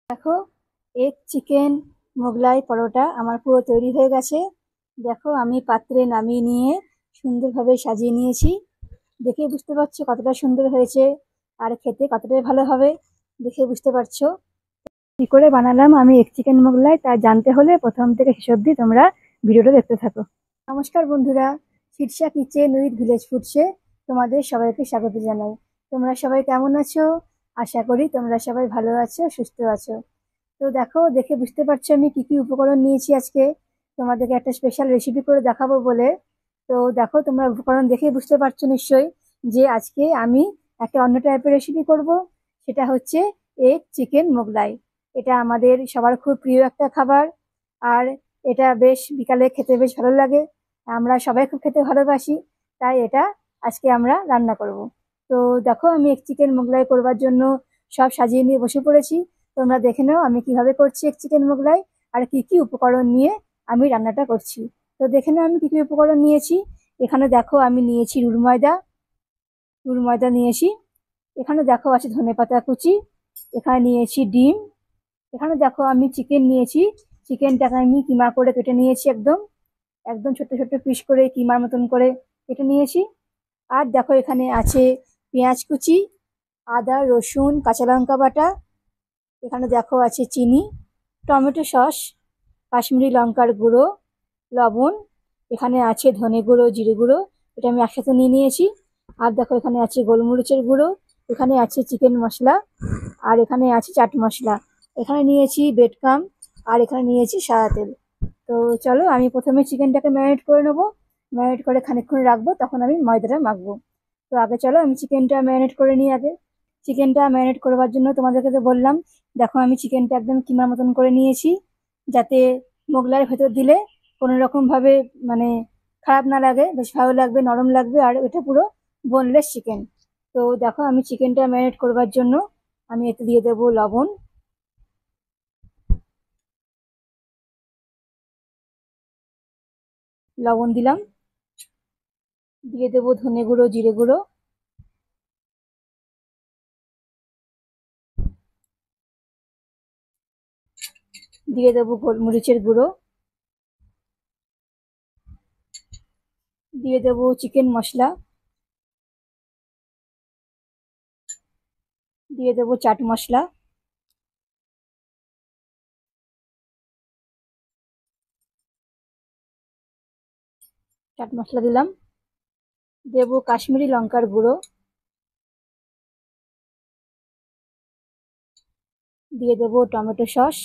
দেখো, egg chicken Mughlai paratha আমার পুরো তৈরি হয়ে গেছে। দেখো, আমি পাত্রে নামিয়ে নিয়ে সুন্দরভাবে সাজিয়ে নিয়েছি। দেখে বুঝতে পারছো কতটা সুন্দর হয়েছে আর খেতে কতটাই ভালো হবে। দেখে বুঝতে পারছো কি করে বানালাম আমি এগ চিকেন মোগলাই, তা জানতে হলে প্রথম থেকে শেষ অবধি তোমরা ভিডিওটা দেখতে থাকো। নমস্কার বন্ধুরা, শীর্ষা কিচেন উইথ ভিলেজ ফুডসে তোমাদের সবাইকে স্বাগত জানাই। তোমরা সবাই কেমন আছো? আশা করি তোমরা সবাই ভালো আছো, সুস্থ আছো। তো দেখো, দেখে বুঝতে পারছো আমি কি কি উপকরণ নিয়েছি আজকে তোমাদেরকে একটা স্পেশাল রেসিপি করে দেখাবো বলে। তো দেখো, তোমরা উপকরণ দেখে বুঝতে পারছো নিশ্চয়ই যে আজকে আমি একটা অন্য টাইপের রেসিপি করব। সেটা হচ্ছে এগ চিকেন মোগলাই। এটা আমাদের সবার খুব প্রিয় একটা খাবার। আর এটা বেশ বিকালে খেতে বেশ ভালো লাগে। আমরা সবাই খুব খেতে ভালোবাসি, তাই এটা আজকে আমরা রান্না করব। তো দেখো, আমি এগ চিকেন মোগলাই করবার জন্য সব সাজিয়ে নিয়ে বসে পড়েছি। তোমরা দেখে নাও আমি কিভাবে করছি এক চিকেন মোগলাই আর কি কি উপকরণ নিয়ে আমি রান্নাটা করছি। তো দেখে নাও আমি কি কি উপকরণ নিয়েছি। এখানে দেখো, আমি নিয়েছি রুল ময়দা নিয়েছি। এখানে দেখো আছে ধনেপাতা কুচি। এখানে নিয়েছি ডিম। এখানে দেখো আমি চিকেন নিয়েছি। চিকেনটাকে আমি কিমা করে কেটে নিয়েছি, একদম একদম ছোট্ট ছোট্ট পিস করে কিমার মতন করে কেটে নিয়েছি। আর দেখো, এখানে আছে পেঁয়াজ কুচি, আদা রসুন কাঁচা লঙ্কা বাটা। এখানে দেখো আছে চিনি, টমেটো সস, কাশ্মীরি লঙ্কার গুঁড়ো, লবণ। এখানে আছে ধনে গুঁড়ো, জিরে গুঁড়ো, এটা আমি একসাথে নিয়ে নিয়েছি। আর দেখো, এখানে আছে গোলমরিচের গুঁড়ো, এখানে আছে চিকেন মশলা, আর এখানে আছে চাট মশলা। এখানে নিয়েছি বেডকাম, আর এখানে নিয়েছি সাদা তেল। তো চলো, আমি প্রথমে চিকেনটাকে ম্যারিনেট করে নেবো। ম্যারিনেট করে খানিকক্ষণ রাখবো, তখন আমি ময়দাটা মাখবো। তো আগে চলো আমি চিকেনটা ম্যারিনেট করে নিই আগে। চিকেনটা ম্যারিনেট করবার জন্য তোমাদেরকে তো বললাম, দেখো আমি চিকেনটা একদম কিমার মতন করে নিয়েছি, যাতে মোগলাইয়ের ভেতর দিলে কোনো রকম ভাবে মানে খারাপ না লাগে, বেশ ভালো লাগবে, নরম লাগবে, আর এটা পুরো বোনলেস চিকেন। তো দেখো, আমি চিকেনটা ম্যারিনেট করবার জন্য আমি এতে দিয়ে দেবো লবণ, লবণ দিলাম। দিয়ে দেবো ধনে গুঁড়ো, জিরে গুঁড়ো, দিয়ে দেবো গোলমরিচের গুঁড়ো, দিয়ে দেবো চিকেন মশলা, দিয়ে দেবো চাট মশলা, চাট মশলা দিলাম। দেবো কাশ্মীরি লঙ্কার গুঁড়ো, দিয়ে দেবো টমেটো সস,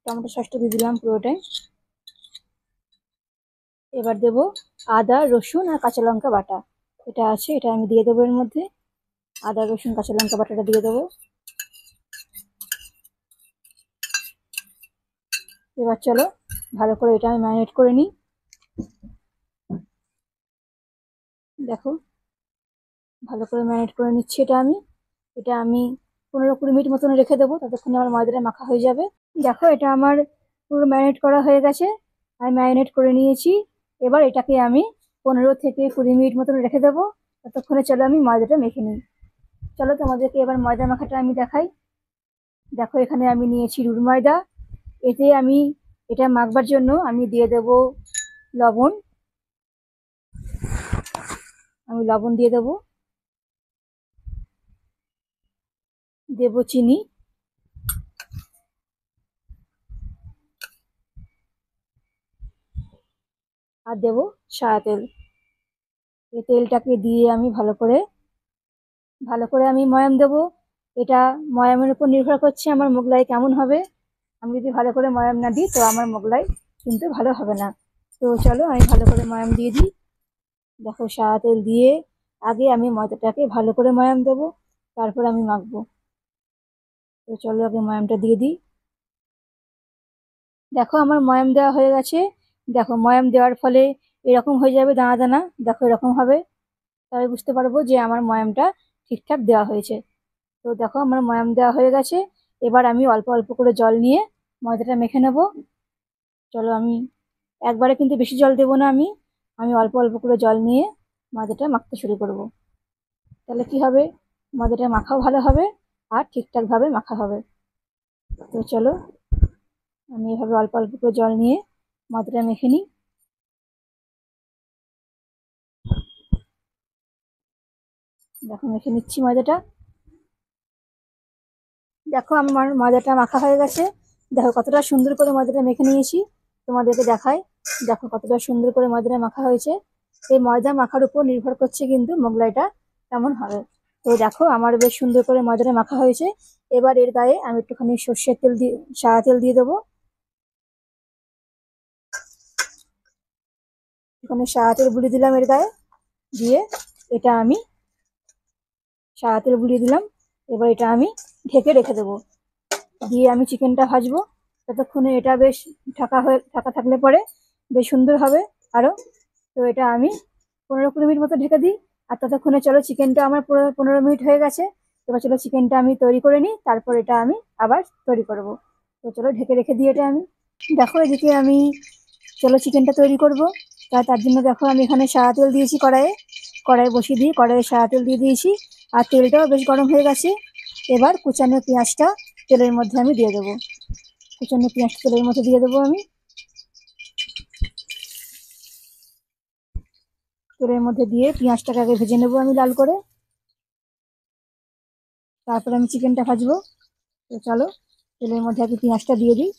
টমেটো সসটা দিয়ে দিলাম পুরোটাই। এবার দেবো আদা রসুন আর কাঁচা লঙ্কা বাটা, এটা আছে, এটা আমি দিয়ে দেবো এর মধ্যে। আদা রসুন কাঁচা লঙ্কা বাটাটা দিয়ে দেবো। এবার চলো ভালো করে এটা আমি ম্যারিনেট করে নিই। দেখো, ভালো করে ম্যারিনেট করে নিচ্ছি এটা আমি 15-20 মিনিট মতন রেখে দেবো, ততক্ষণে আমার ময়দাটা মাখা হয়ে যাবে। দেখো, এটা আমার পুরো ম্যারিনেট করা হয়ে গেছে, আমি ম্যারিনেট করে নিয়েছি। এবার এটাকে আমি 15-20 মিনিট মতন রেখে দেবো, ততক্ষণে চলো আমি ময়দাটা মেখে নিই। চলো তোমাদেরকে এবার ময়দা মাখাটা আমি দেখাই। দেখো, এখানে আমি নিয়েছি রুল ময়দা। এতে আমি এটা মাখবার জন্য আমি দিয়ে দেবো লবণ, আমি লবণ দিয়ে দেবো, দেবো চিনি, আর দেবো সাদা তেল। এই তেলটাকে দিয়ে আমি ভালো করে আমি ময়াম দেবো। এটা ময়ামের উপর নির্ভর করছে আমার মোগলাই কেমন হবে। আমি যদি ভালো করে ময়াম না দিই তো আমার মোগলাই কিন্তু ভালো হবে না। তো চলো আমি ভালো করে ময়াম দিয়ে দিই। দেখো, সাদা তেল দিয়ে আগে আমি ময়দাটাকে ভালো করে ময়াম দেবো, তারপর আমি মাখবো। তো চলো আগে ময়ামটা দিয়ে দিই। দেখো, আমার ময়াম দেওয়া হয়ে গেছে। দেখো, ময়াম দেওয়ার ফলে এরকম হয়ে যাবে দানা দানা। দেখো, এরকম হবে, তবে বুঝতে পারবো যে আমার ময়ামটা ঠিকঠাক দেওয়া হয়েছে। তো দেখো, আমার ময়াম দেওয়া হয়ে গেছে। এবার আমি অল্প অল্প করে জল নিয়ে ময়দাটা মেখে নেব। চলো, আমি একবারে কিন্তু বেশি জল দেবো না, আমি অল্প অল্প করে জল নিয়ে ময়দাটা মাখতে শুরু করব। তাহলে কি হবে, ময়দাটা মাখাও ভালো হবে আর ঠিকঠাকভাবে মাখা হবে। তো চলো আমি এভাবে অল্প অল্প করে জল নিয়ে ময়দাটা মেখে নিই। দেখো মেখে নিচ্ছি ময়দাটা। দেখো আমার ময়দাটা মাখা হয়ে গেছে। দেখো কতটা সুন্দর করে ময়দাটা মেখে নিয়েছি, তোমাদেরকে দেখাই। দেখো কতটা সুন্দর করে ময়দাটা মাখা হয়েছে। এই ময়দা মাখার উপর নির্ভর করছে কিন্তু মোগলাইটা কেমন হবে। তো দেখো আমার বেশ সুন্দর করে ময়দাটা মাখা হয়েছে। এবার এর গায়ে আমি একটুখানি সর্ষের তেল দিয়ে, সাদা তেল দিয়ে দেবো। এখানে সাদা তেল বুলিয়ে দিলাম এর গায়ে, দিয়ে এটা আমি সাদা তেল বুলিয়ে দিলাম। এবার এটা আমি ঢেকে রেখে দেবো, দিয়ে আমি চিকেনটা ভাজবো। ততক্ষণে এটা বেশ ঢাকা থাকলে পরে বেশ সুন্দর হবে আরো। তো এটা আমি 15-20 মিনিট মতো ঢেকে দিই। আর ততক্ষণে চলো চিকেনটা আমার 15 মিনিট হয়ে গেছে। এবার চলো চিকেনটা আমি তৈরি করে নিই, তারপর এটা আমি আবার তৈরি করব। তো চলো ঢেকে রেখে দিই এটা আমি। দেখো এদিকে আমি চলো চিকেনটা তৈরি করব। তার জন্য দেখো আমি এখানে সাদা তেল দিয়েছি কড়াইয়ে, কড়াই বসিয়ে দিয়ে কড়াইয়ে সাদা তেল দিয়ে দিয়েছি। আর তেলটাও বেশ গরম হয়ে গেছে। এবার কুচানো পেঁয়াজটা তেলের মধ্যে আমি দিয়ে দেবো। কুচানো পেঁয়াজটা তেলের মধ্যে দিয়ে দেবো আমি। তেলের মধ্যে দিয়ে পেঁয়াজটাকে আগে ভেজে নেবো আমি লাল করে, তারপরে আমি চিকেনটা ভাজবো। তো চলো তেলের মধ্যে আগে পেঁয়াজটা দিয়ে দিই।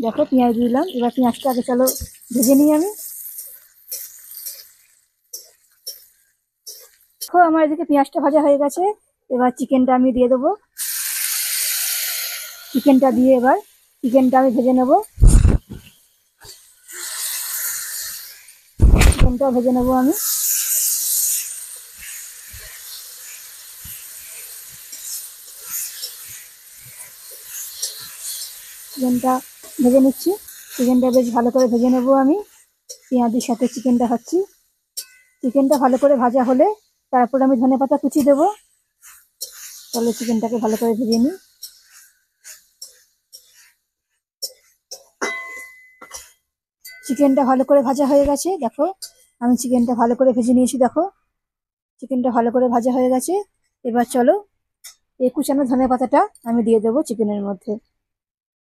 দেখো পেঁয়াজ দিলাম, এবার পেঁয়াজটা আগে চলো ভেজে নিই আমি। দেখো আমার এদিকে পেঁয়াজটা ভাজা হয়ে গেছে। এবার চিকেনটা আমি দিয়ে দেবো। চিকেনটা দিয়ে এবার চিকেনটা আমি ভেজে নেবো। চিকেনটাও ভেজে নেবো আমি। চিকেনটা ভেজে নিচ্ছি। চিকেনটা বেশ ভালো করে ভেজে নেবো আমি। পেঁয়াজের সাথে চিকেনটা খাচ্ছি। চিকেনটা ভালো করে ভাজা হলে তারপর আমি ধনেপাতা কুচি দেবো। তাহলে চিকেনটাকে ভালো করে ভেজে নিই। চিকেনটা ভালো করে ভাজা হয়ে গেছে। দেখো আমি চিকেনটা ভালো করে ভেজে নিয়েছি। দেখো চিকেনটা ভালো করে ভাজা হয়ে গেছে। এবার চলো এই কুচানো ধনেপাতাটা আমি দিয়ে দেবো চিকেনের মধ্যে।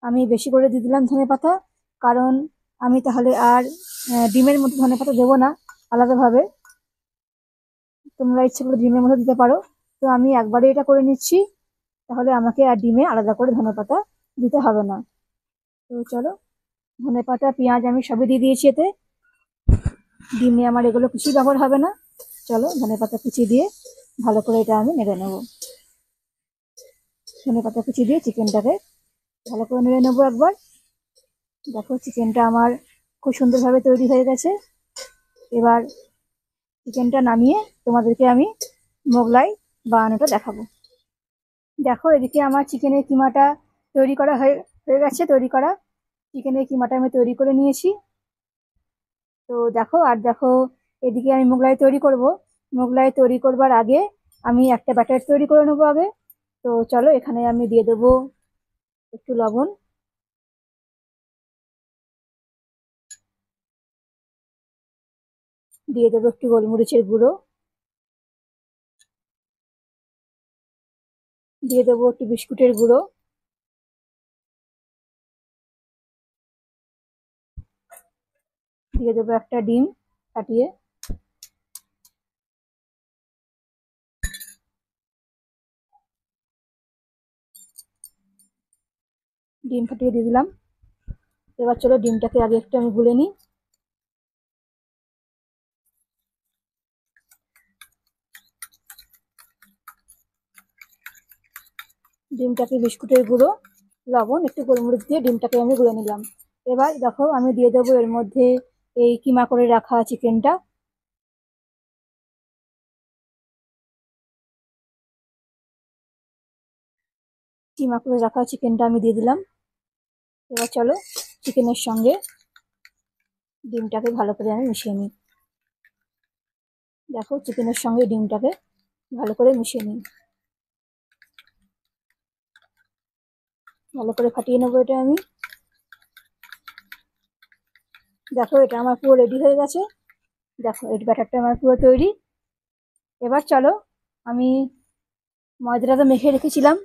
আমি বেশি করে দিয়ে দিলাম ধনেপাতা, কারণ আমি তাহলে আর ডিমের মধ্যে ধনেপাতা দেবো না আলাদাভাবে। তোমরা ইচ্ছে করে ডিমের মধ্যে দিতে পারো। তো আমি একবারে এটা করে নিচ্ছি, তাহলে আমাকে আর ডিমে আলাদা করে ধনেপাতা দিতে হবে না। তো চলো ধনেপাতা পেঁয়াজ আমি সবই দিয়ে দিয়েছি এতে। ডিমে আমার এগুলো কিছুই ব্যবহার হবে না। চলো ধনেপাতা কুচি দিয়ে ভালো করে এটা আমি নেড়ে নেবো। ধনেপাতা কুচি দিয়ে চিকেনটাকে ভালো করে নেড়ে নেবো একবার। দেখো চিকেনটা আমার খুব সুন্দরভাবে তৈরি হয়ে গেছে। এবার চিকেনটা নামিয়ে তোমাদেরকে আমি মোগলাই বানানোটা দেখাবো। দেখো এদিকে আমার চিকেনের কিমাটা তৈরি করা হয়ে হয়ে গেছে। তৈরি করা চিকেনের কিমাটা আমি তৈরি করে নিয়েছি। তো দেখো আর দেখো এদিকে আমি মোগলাই তৈরি করব। মোগলাই তৈরি করবার আগে আমি একটা ব্যাটার তৈরি করে নেবো আগে। তো চলো এখানে আমি দিয়ে দেবো একটু লবণ, দিয়ে দেবো একটু গোলমরিচের গুঁড়ো, দিয়ে দেবো একটু বিস্কুটের গুঁড়ো, দিয়ে দেবো একটা ডিম ফাটিয়ে, ডিম ফাটিয়ে দিয়ে দিলাম। এবার চলো ডিমটাকে আগে একটু আমি গুলে নিই। ডিমটাকে বিস্কুটের গুঁড়ো, লবণ, একটু গোলমরিচ দিয়ে ডিমটাকে আমি গুলে নিলাম। এবার দেখো আমি দিয়ে দেবো এর মধ্যে এই কিমা করে রাখা চিকেনটা। কিমা করে রাখা চিকেনটা আমি দিয়ে দিলাম। এবার চলো চিকেনের সঙ্গে ডিমটাকে ভালো করে আমি মিশিয়ে নিই। দেখো চিকেনের সঙ্গে ডিমটাকে ভালো করে মিশিয়ে নিই। ভালো করে ফাটিয়ে নেবো এটা আমি। দেখো এটা আমার পুরো রেডি হয়ে গেছে। দেখো এই ব্যাটারটা আমার পুরো তৈরি। এবার চলো, আমি ময়দাটা তো মেখে রেখেছিলাম,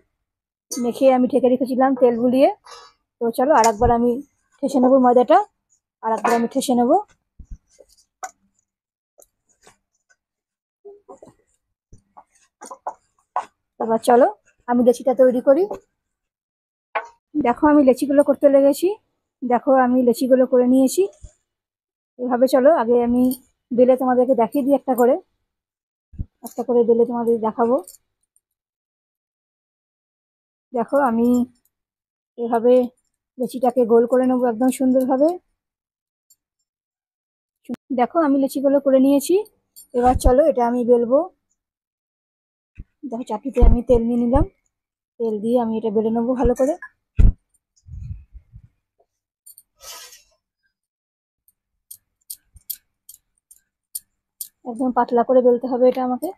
মেখে আমি ঢেকে রেখেছিলাম তেল গুলিয়ে। তো চলো আরেকবার আমি ঠেসে নেবো ময়দাটা, আরেকবার আমি ঠেসে নেবো। এবার চলো আমি লেচিটা তৈরি করি। দেখো আমি লেচিগুলো করতে লেগেছি। দেখো আমি লেচিগুলো করে নিয়েছি। এভাবে চলো আগে আমি বেলে তোমাদেরকে দেখিয়ে দিই, একটা করে বেলে তোমাদের দেখাবো। দেখো আমি এভাবে লেচিটাকে গোল করে নেবো একদম সুন্দরভাবে। দেখো আমি লেচিগুলো করে নিয়েছি। এবার চলো এটা আমি বেলবো। দেখো চাটুতে আমি তেল নিয়ে নিলাম, তেল দিয়ে আমি এটা বেলে নেবো ভালো করে। একদম পাতলা করে বেলতে হবে এটা আমাকে।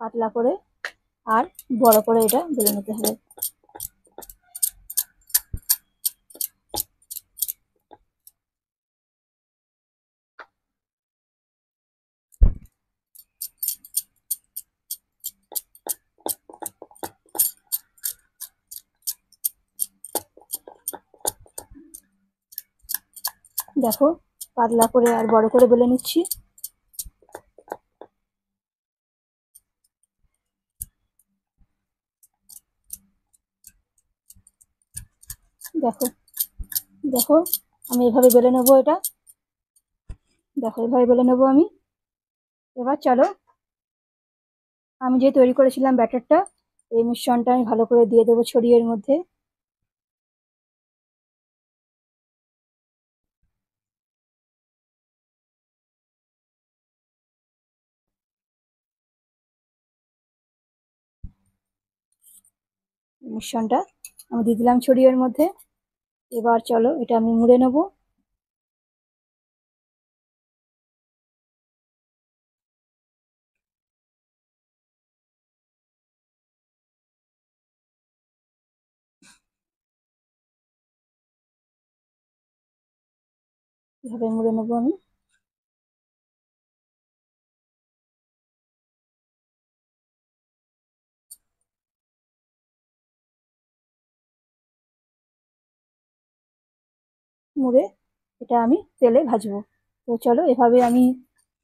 পাতলা করে আর বড় করে এটা বেলে নিতে হবে। দেখো পাতলা করে আর বড় করে বেলে নিচ্ছি। দেখো দেখো আমি এভাবে বেলে নেবো এটা। দেখো এভাবে বেলে নেবো আমি। এবার চলো আমি যে তৈরি করেছিলাম ব্যাটারটা, এই মিশ্রণটা আমি ভালো করে দিয়ে দেবো ছড়িয়ে এর মধ্যে। মিশ্রণটা আমি দিয়ে দিলাম ছড়িয়ে এর মধ্যে। এবার চলো এটা আমি মুড়ে নেবো। এভাবে মুড়ে নেবো আমি। মুড়ে এটা আমি তেলে ভাজবো। তো চলো এভাবে আমি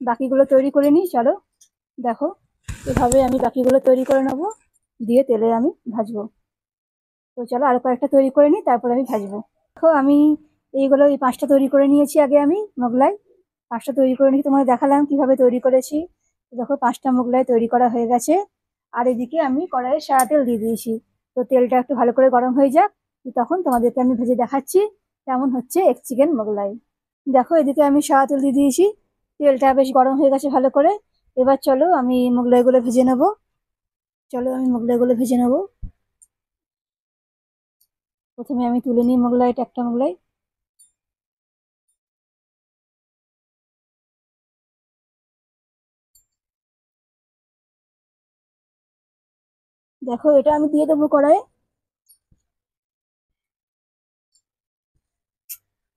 বাকিগুলো তৈরি করে নিই। চলো দেখো এভাবে আমি বাকিগুলো তৈরি করে নেবো, দিয়ে তেলে আমি ভাজবো। তো চলো আরো কয়েকটা তৈরি করে নিই, তারপরে আমি ভাজবো। দেখো আমি এইগুলো এই 5টা তৈরি করে নিয়েছি আগে আমি মোগলাই। 5টা তৈরি করে নিয়ে তোমাদের দেখালাম কিভাবে তৈরি করেছি। দেখো 5টা মোগলাই তৈরি করা হয়ে গেছে। আর এদিকে আমি কড়াইয়ে সাদা তেল দিয়ে দিয়েছি। তো তেলটা একটু ভালো করে গরম হয়ে যাক, তখন তোমাদেরকে আমি ভেজে দেখাচ্ছি কেমন হচ্ছে এগ চিকেন মোগলাই। দেখো এদিকে আমি সাদা তেল দিয়ে দিয়েছি, তেলটা বেশ গরম হয়ে গেছে ভালো করে। এবার চলো আমি মোগলাইগুলো ভেজে নেবো। চলো আমি মোগলাইগুলো ভেজে নেবো। প্রথমে আমি তুলে নিই মোগলাইটা, একটা মোগলাই। দেখো এটা আমি দিয়ে দেবো কড়াইয়ে।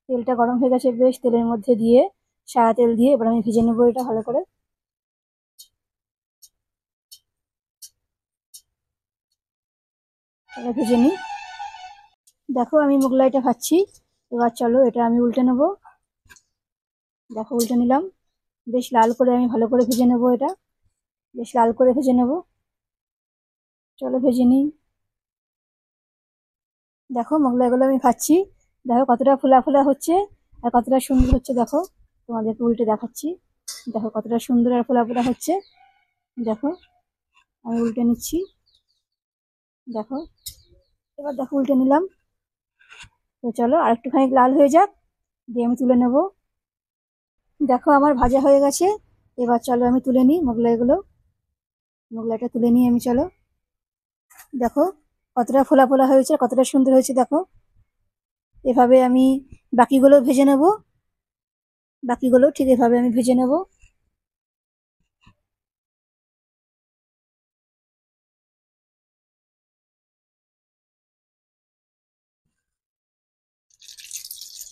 তেলটা গরম হয়ে গেছে বেশ, তেলের মধ্যে দিয়ে সাদা তেল দিয়ে এবার আমি ভেজে নেবো এটা ভালো করে। এটা ভেজে নিই। দেখো আমি মোগলাইটা ভাজছি। এবার চলো এটা আমি উল্টে নেবো। দেখো উল্টে নিলাম। বেশ লাল করে আমি ভালো করে ভেজে নেবো এটা, বেশ লাল করে ভেজে নেবো। চলো ভেজে নিই। দেখো মোগলাইগুলো আমি ভাজছি। দেখো কতটা ফোলা ফোলা হচ্ছে আর কতটা সুন্দর হচ্ছে। দেখো তোমাদেরকে উল্টে দেখাচ্ছি। দেখো কতটা সুন্দর আর ফোলা ফোলা হচ্ছে। দেখো আমি উল্টে নিচ্ছি। দেখো এবার দেখো উল্টে নিলাম। তো চলো আরেকটুখানি লাল হয়ে যাক, দিয়ে আমি তুলে নেবো। দেখো আমার ভাজা হয়ে গেছে। এবার চলো আমি তুলে নিই মোগলাইগুলো। মোগলাইটা তুলে নিই আমি, চলো। দেখো কতটা ফোলা ফোলা হয়েছে, কতটা সুন্দর হয়েছে। দেখো এভাবে আমি বাকিগুলো ভেজে নেব। বাকিগুলো ঠিক এভাবে আমি ভেজে নেব।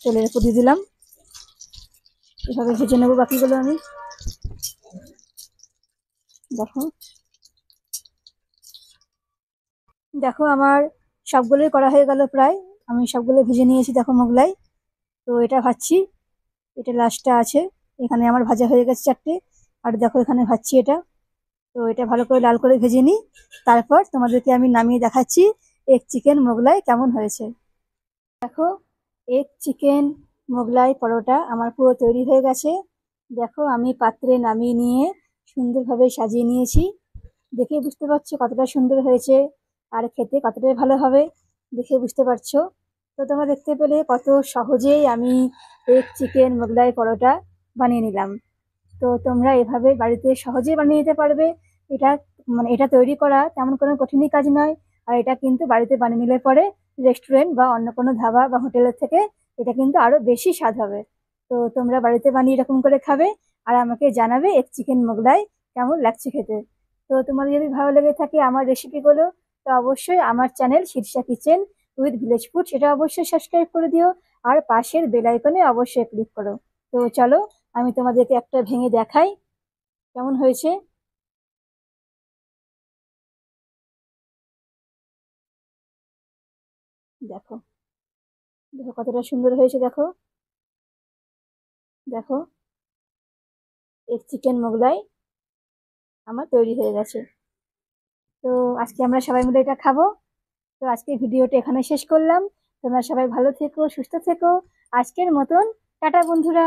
তেলের উপর দিয়ে দিলাম। এভাবে ভেজে নেবো বাকিগুলো আমি। দেখো দেখো আমার সবগুলোই করা হয়ে গেল প্রায়। আমি সবগুলো ভেজে নিয়েছি, দেখো মোগলাই। তো এটা ভাজছি, এটা লাস্টটা আছে। এখানে আমার ভাজা হয়ে গেছে 4টে, আর দেখো এখানে ভাজছি এটা। তো এটা ভালো করে লাল করে ভেজে নিই, তারপর তোমাদেরকে আমি নামিয়ে দেখাচ্ছি এগ চিকেন মোগলাই কেমন হয়েছে। দেখো এগ চিকেন মোগলাই পরোটা আমার পুরো তৈরি হয়ে গেছে। দেখো আমি পাত্রে নামিয়ে নিয়ে সুন্দরভাবে সাজিয়ে নিয়েছি। দেখে বুঝতে পারছো কতটা সুন্দর হয়েছে, আর খেতে কতটাই ভালো হবে দেখে বুঝতে পারছো। তো তোমরা দেখতে পেলে কত সহজেই আমি এগ চিকেন মোগলাই পরোটা বানিয়ে নিলাম। তো তোমরা এভাবে বাড়িতে সহজেই বানিয়ে নিতে পারবে। এটা এটা তৈরি করা তেমন কোনো কঠিনই কাজ নয়। আর এটা কিন্তু বাড়িতে বানিয়ে নিলে পরে রেস্টুরেন্ট বা অন্য কোনো ধাবা বা হোটেলের থেকে এটা কিন্তু আরো বেশি স্বাদ হবে। তো তোমরা বাড়িতে বানিয়ে এরকম করে খাবে, আর আমাকে জানাবে এগ চিকেন মোগলাই কেমন লাগছে খেতে। তো তোমাদের যদি ভালো লেগে থাকে আমার রেসিপিগুলো, তো অবশ্যই আমার channel Shirsha kitchen with village food সেটা অবশ্যই সাবস্ক্রাইব করে দিও, আর পাশের বেল আইকনে অবশ্যই ক্লিক করো। তো চলো আমি তোমাদেরকে একটা ভেঙে দেখাই কেমন হয়েছে। দেখো দেখো কতটা সুন্দর হয়েছে। দেখো দেখো এগ চিকেন মোগলাই আমার তৈরি হয়ে গেছে। তো আজকে আমরা সবাই মিলে এটা খাবো। তো আজকে ভিডিওটা এখানে শেষ করলাম। তোমরা সবাই ভালো থেকো, সুস্থ থেকো। আজকের মতন টাটা বন্ধুরা।